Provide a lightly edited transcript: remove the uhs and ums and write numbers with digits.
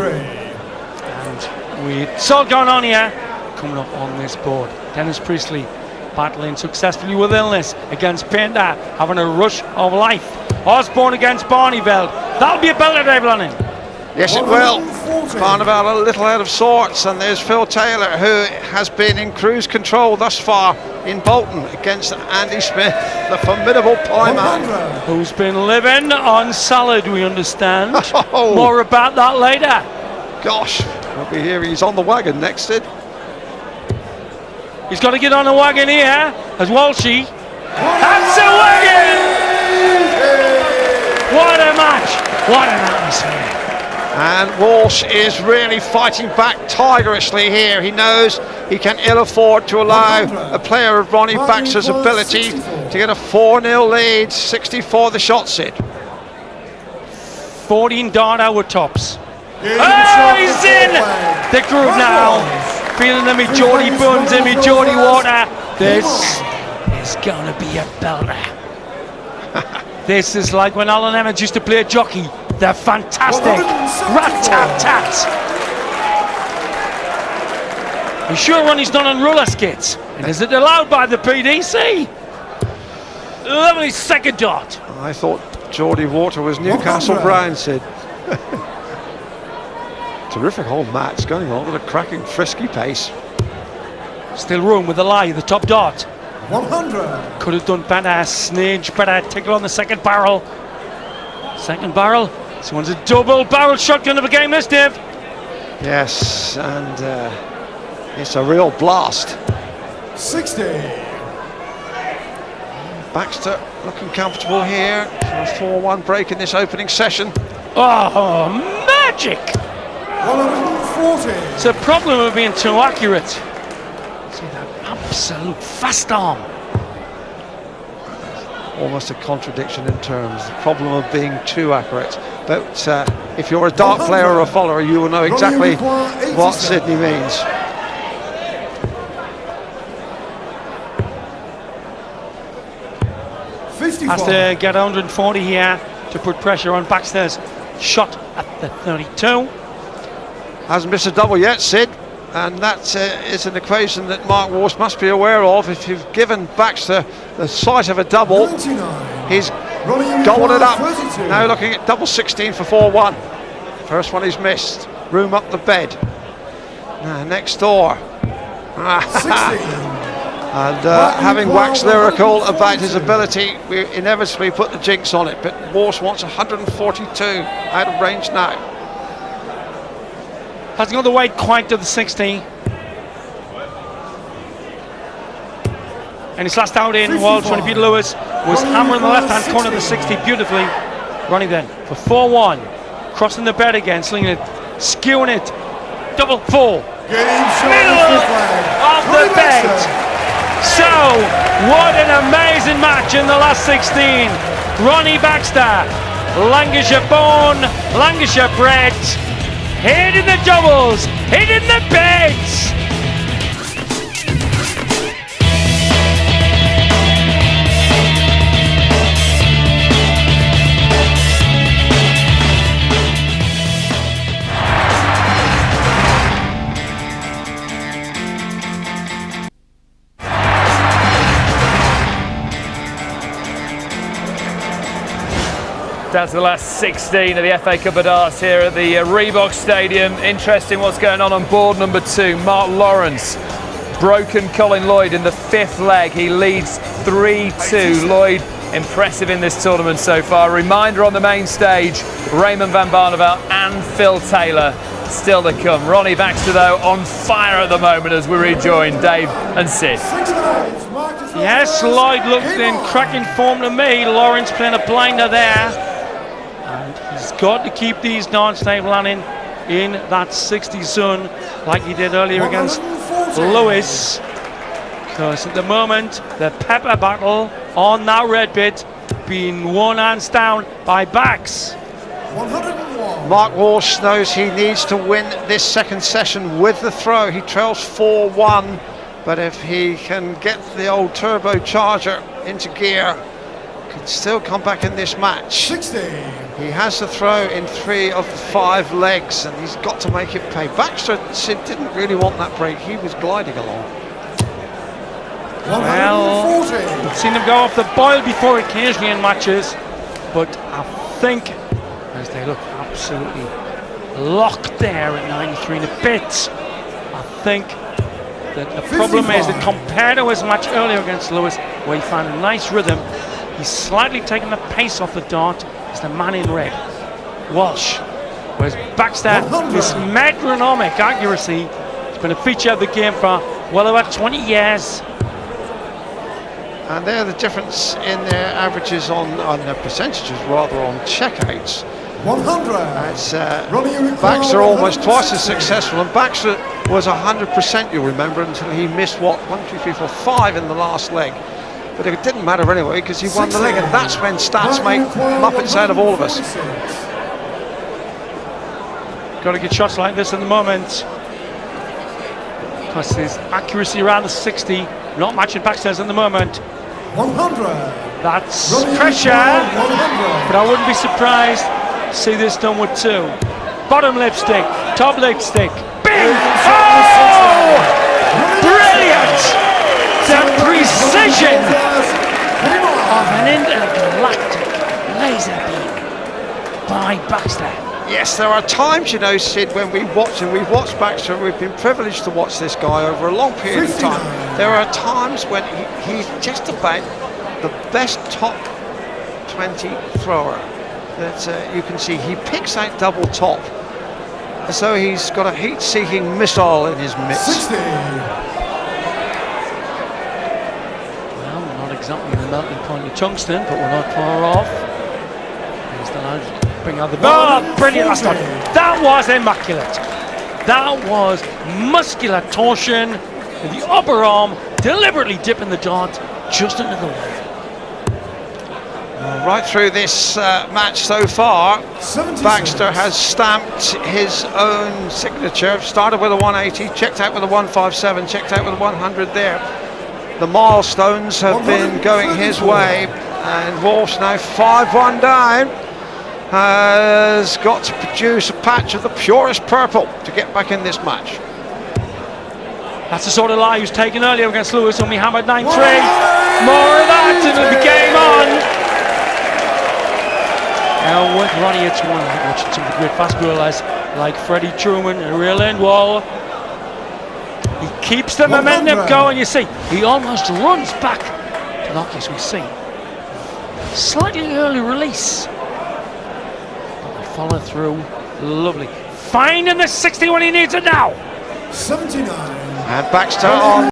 And it's all going on here. Coming up on this board, Dennis Priestley battling successfully with illness against Painter, having a rush of life. Osborne against Barneyveld. That'll be a belter, Dave Lanning. Yes, it will. Barneyveld a little out of sorts, and there's Phil Taylor, who has been in cruise control thus far in Bolton against Andy Smith, the formidable pie man. Who's been living on salad, we understand. Oh. More about that later. Gosh, we'll be hearing he's on the wagon next, Sid. He's got to get on the wagon here as Walshy. That's the wagon! What a match! What an atmosphere! And Walsh is really fighting back tigerishly here. He knows he can ill afford to allow a player of Ronnie Baxter's ability to get a 4-0 lead. 64 the shot, Sid. 14 dart hour tops. Oh, he's in the groove now. Feeling the me Geordie buns and me Geordie water. This is gonna be a belter. This is like when Alan Emmons used to play a jockey. They're fantastic. Rat-tat-tat. You sure Ronnie's not on roller skates? And is it allowed by the PDC? Lovely second dot. I thought Geordie Water was Newcastle Brown, Sid. Terrific whole match going on with a cracking frisky pace. Still room with the lie, the top dot. 100. Could have done better, snage better, tickle on the second barrel. Second barrel. This one's a double barrel shotgun of a game, this, Dave. Yes, and it's a real blast. 60. Baxter looking comfortable here for a 4-1 break in this opening session. Oh, magic! 140. It's a problem of being too accurate. See that absolute fast arm. Almost a contradiction in terms. The problem of being too accurate. But if you're a dart player or a follower, you will know exactly what Sydney means. Has to get 140 here to put pressure on Baxter's shot at the 32. Hasn't missed a double yet, Sid, and that is an equation that Mark Walsh must be aware of. If you've given Baxter the sight of a double, 99. he's gobbled it up. Now looking at double 16 for 4-1. First one he's missed. Room up the bed. Now next door. And having waxed lyrical about his ability, we inevitably put the jinx on it. But Walsh wants 142 out of range now. Hasn't got the weight quite to the 60. And his last out in Walsh when Peter Lewis was hammering the left-hand corner of the 60 beautifully. Ronnie then for 4-1. Crossing the bed again, slinging it, skewing it. Double 4. Middle of the bed. So, what an amazing match in the last 16. Ronnie Baxter, Lancashire born, Lancashire bred. Hit in the doubles, hit in the beds. Down to the last 16 of the FA Cup of Darts here at the Reebok Stadium. Interesting what's going on board number 2. Mark Lawrence, broken Colin Lloyd in the 5th leg. He leads 3-2. Lloyd impressive in this tournament so far. Reminder on the main stage, Raymond van Barneveld and Phil Taylor still to come. Ronnie Baxter though on fire at the moment as we rejoin Dave and Sid. Yes, Lloyd looked in cracking form to me. Lawrence playing a blinder there. And he's got to keep these darts, Dave Lanning, in that 60 zone like he did earlier against Lewis. Because at the moment, the pepper battle on that red bit being won hands down by Bax. 101. Mark Walsh knows he needs to win this second session with the throw. He trails 4-1, but if he can get the old turbocharger into gear, could still come back in this match. 60. He has to throw in 3 of the 5 legs, and he's got to make it pay. Baxter didn't really want that break. He was gliding along. 140. We've seen them go off the boil before occasionally in matches, but I think as they look absolutely locked there at 93 and a bit, I think that the problem is that compared to his match earlier against Lewis, where he found a nice rhythm, he's slightly taken the pace off the dart. It's the man in red, Walsh. Whereas Baxter, this metronomic accuracy, has been a feature of the game for well over 20 years. And they're the difference in their averages on their percentages, rather, on checkouts. 100. That's Baxter almost twice as successful, and Baxter was 100%, you'll remember, until he missed, 1, 2, 3, 4, 5 in the last leg. But it didn't matter anyway, because he won the leg, and that's when stats make muppets out of all of us. Got to get shots like this at the moment, because his accuracy around the 60, not matching Baxter's at the moment. 100. That's pressure, but I wouldn't be surprised to see this done with 2. Bottom lipstick, top lipstick, bing! Oh! Brilliant! The precision of an intergalactic laser beam by Baxter. Yes, there are times, you know, Sid, when we watch, and we've watched Baxter, we've been privileged to watch this guy over a long period of time. There are times when he's just about the best top 20 thrower that you can see. He picks out double top as though he's got a heat-seeking missile in his midst. 60. Well, not exactly the melting point of tungsten, but we're not far off. Here's the lad. Bring out the ball. Brilliant last one. That was immaculate. That was muscular torsion in the upper arm, deliberately dipping the dart just into the way. Right through this match so far, Baxter has stamped his own signature. Started with a 180, checked out with a 157, checked out with a 100 there. The milestones have been going his way, and Walsh, now 5-1 down, has got to produce a patch of the purest purple to get back in this match. That's the sort of lie he was taken earlier against Lewis when we hammered 9-3. More of that and it'll be game on. Now with Ronnie, it's one like watching some of the great fast bowlers like Freddie Truman and Real End Wall. He keeps the momentum going, you see. He almost runs back to knock, as we see. Slightly early release. Follow through, lovely. Finding the 60 when he needs it now. 79. And Baxter on